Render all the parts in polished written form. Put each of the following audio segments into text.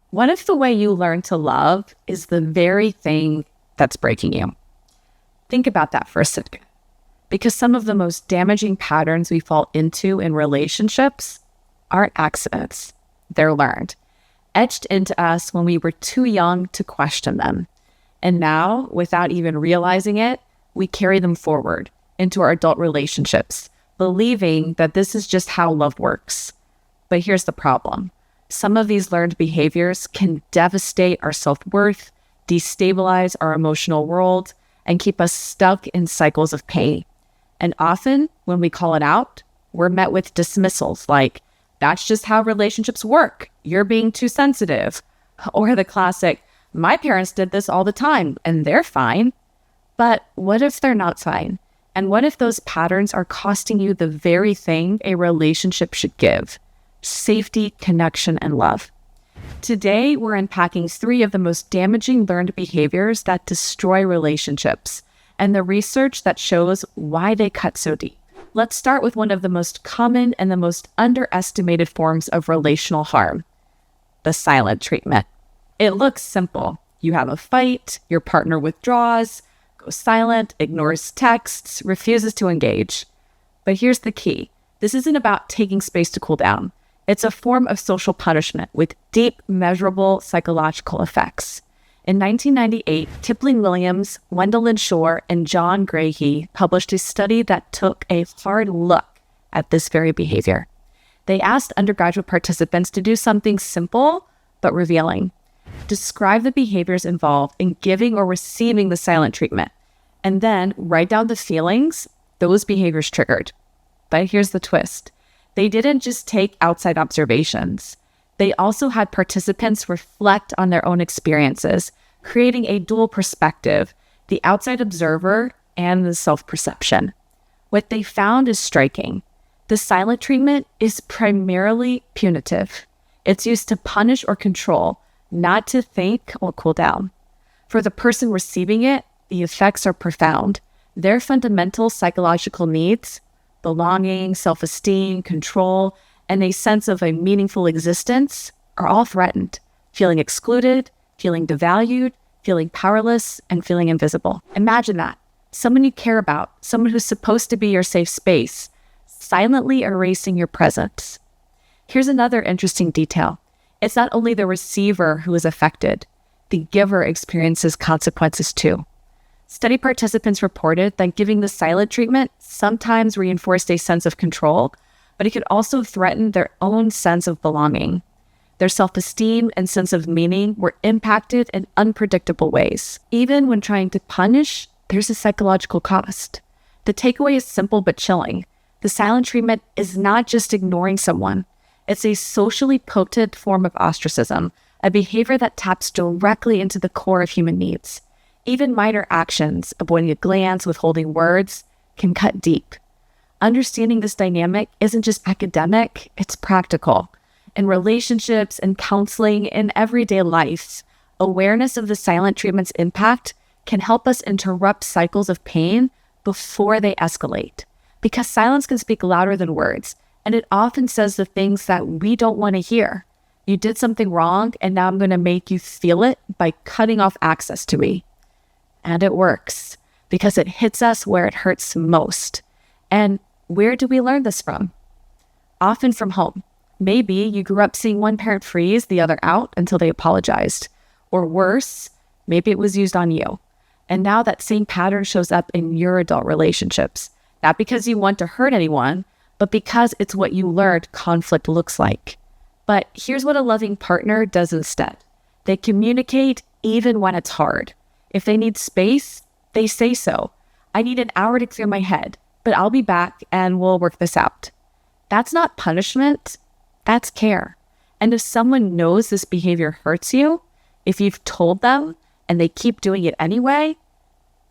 What if the way you learn to love is the very thing that's breaking you? Think about that for a second. Because some of the most damaging patterns we fall into in relationships aren't accidents. They're learned, etched into us when we were too young to question them. And now, without even realizing it, we carry them forward into our adult relationships, believing that this is just how love works. But here's the problem. Some of these learned behaviors can devastate our self-worth, destabilize our emotional world, and keep us stuck in cycles of pain. And often, when we call it out, we're met with dismissals like, that's just how relationships work. You're being too sensitive. Or the classic, my parents did this all the time and they're fine. But what if they're not fine? And what if those patterns are costing you the very thing a relationship should give? Safety, connection, and love. Today, we're unpacking 3 of the most damaging learned behaviors that destroy relationships and the research that shows why they cut so deep. Let's start with one of the most common and the most underestimated forms of relational harm, the silent treatment. It looks simple. You have a fight, your partner withdraws, goes silent, ignores texts, refuses to engage. But here's the key. This isn't about taking space to cool down. It's a form of social punishment with deep, measurable psychological effects. In 1998, Kipling Williams, Gwendolyn Shore, and John Grahey published a study that took a hard look at this very behavior. They asked undergraduate participants to do something simple but revealing. Describe the behaviors involved in giving or receiving the silent treatment, and then write down the feelings those behaviors triggered. But here's the twist. They didn't just take outside observations. They also had participants reflect on their own experiences, creating a dual perspective, the outside observer and the self-perception. What they found is striking. The silent treatment is primarily punitive. It's used to punish or control, not to think or cool down. For the person receiving it, the effects are profound. Their fundamental psychological needs, belonging, self-esteem, control, and a sense of a meaningful existence are all threatened, feeling excluded, feeling devalued, feeling powerless, and feeling invisible. Imagine that. Someone you care about, someone who's supposed to be your safe space, silently erasing your presence. Here's another interesting detail. It's not only the receiver who is affected, the giver experiences consequences too. Study participants reported that giving the silent treatment sometimes reinforced a sense of control, but it could also threaten their own sense of belonging. Their self-esteem and sense of meaning were impacted in unpredictable ways. Even when trying to punish, there's a psychological cost. The takeaway is simple but chilling. The silent treatment is not just ignoring someone. It's a socially potent form of ostracism, a behavior that taps directly into the core of human needs. Even minor actions, avoiding a glance, withholding words, can cut deep. Understanding this dynamic isn't just academic, it's practical. In relationships, in counseling, in everyday life, awareness of the silent treatment's impact can help us interrupt cycles of pain before they escalate. Because silence can speak louder than words, and it often says the things that we don't want to hear. You did something wrong, and now I'm going to make you feel it by cutting off access to me. And it works because it hits us where it hurts most. And where do we learn this from? Often from home. Maybe you grew up seeing one parent freeze the other out until they apologized. Or worse, maybe it was used on you. And now that same pattern shows up in your adult relationships. Not because you want to hurt anyone, but because it's what you learned conflict looks like. But here's what a loving partner does instead. They communicate even when it's hard. If they need space, they say so. I need an hour to clear my head, but I'll be back and we'll work this out. That's not punishment, that's care. And if someone knows this behavior hurts you, if you've told them and they keep doing it anyway,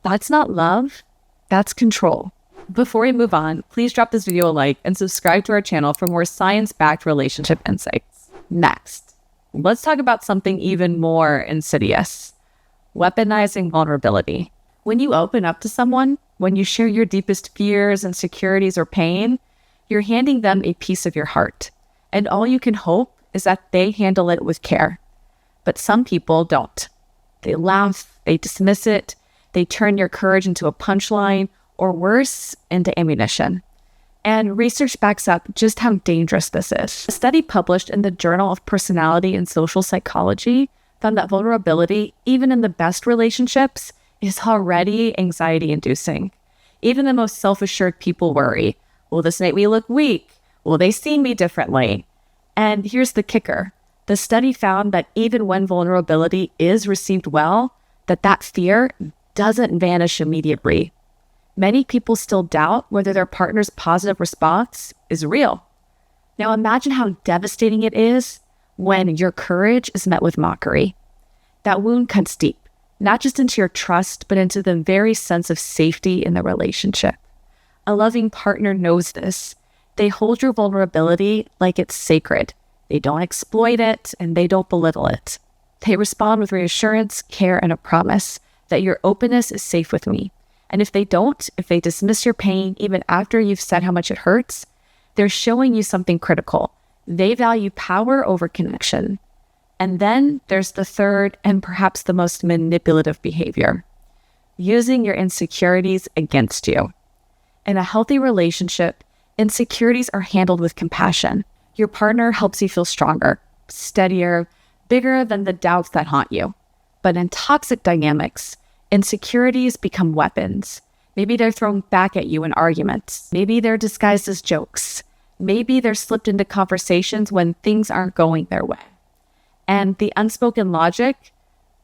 that's not love, that's control. Before we move on, please drop this video a like and subscribe to our channel for more science-backed relationship insights. Next, let's talk about something even more insidious. Weaponizing vulnerability. When you open up to someone, when you share your deepest fears, insecurities, or pain, you're handing them a piece of your heart. And all you can hope is that they handle it with care. But some people don't. They laugh, they dismiss it, they turn your courage into a punchline, or worse, into ammunition. And research backs up just how dangerous this is. A study published in the Journal of Personality and Social Psychology found that vulnerability, even in the best relationships, is already anxiety-inducing. Even the most self-assured people worry, will this make me look weak? Will they see me differently? And here's the kicker. The study found that even when vulnerability is received well, that fear doesn't vanish immediately. Many people still doubt whether their partner's positive response is real. Now imagine how devastating it is when your courage is met with mockery. That wound cuts deep, not just into your trust, but into the very sense of safety in the relationship. A loving partner knows this. They hold your vulnerability like it's sacred. They don't exploit it, and they don't belittle it. They respond with reassurance, care, and a promise that your openness is safe with me. And if they dismiss your pain, even after you've said how much it hurts, they're showing you something critical. They value power over connection. And then there's the third and perhaps the most manipulative behavior, using your insecurities against you. In a healthy relationship, insecurities are handled with compassion. Your partner helps you feel stronger, steadier, bigger than the doubts that haunt you. But in toxic dynamics, insecurities become weapons. Maybe they're thrown back at you in arguments. Maybe they're disguised as jokes. Maybe they're slipped into conversations when things aren't going their way. And the unspoken logic,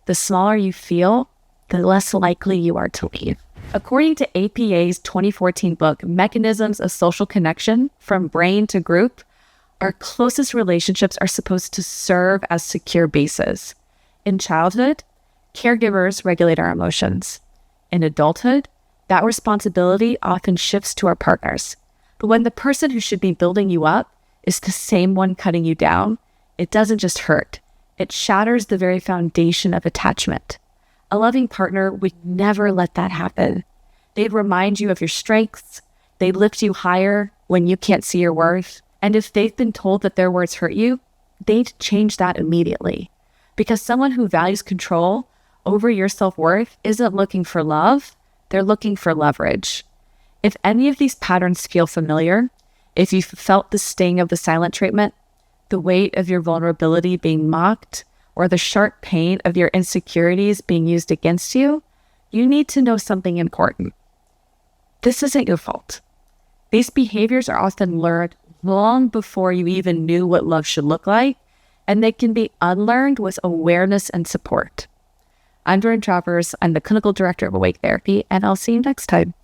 the smaller you feel, the less likely you are to leave. According to APA's 2014 book, Mechanisms of Social Connection, From Brain to Group, our closest relationships are supposed to serve as secure bases. In childhood, caregivers regulate our emotions. In adulthood, that responsibility often shifts to our partners. But when the person who should be building you up is the same one cutting you down, it doesn't just hurt. It shatters the very foundation of attachment. A loving partner would never let that happen. They'd remind you of your strengths. They'd lift you higher when you can't see your worth. And if they've been told that their words hurt you, they'd change that immediately. Because someone who values control over your self-worth isn't looking for love, they're looking for leverage. If any of these patterns feel familiar, if you've felt the sting of the silent treatment, the weight of your vulnerability being mocked, or the sharp pain of your insecurities being used against you, you need to know something important. This isn't your fault. These behaviors are often learned long before you even knew what love should look like, and they can be unlearned with awareness and support. I'm jourdantravers. I'm the clinical director of Awake Therapy, and I'll see you next time.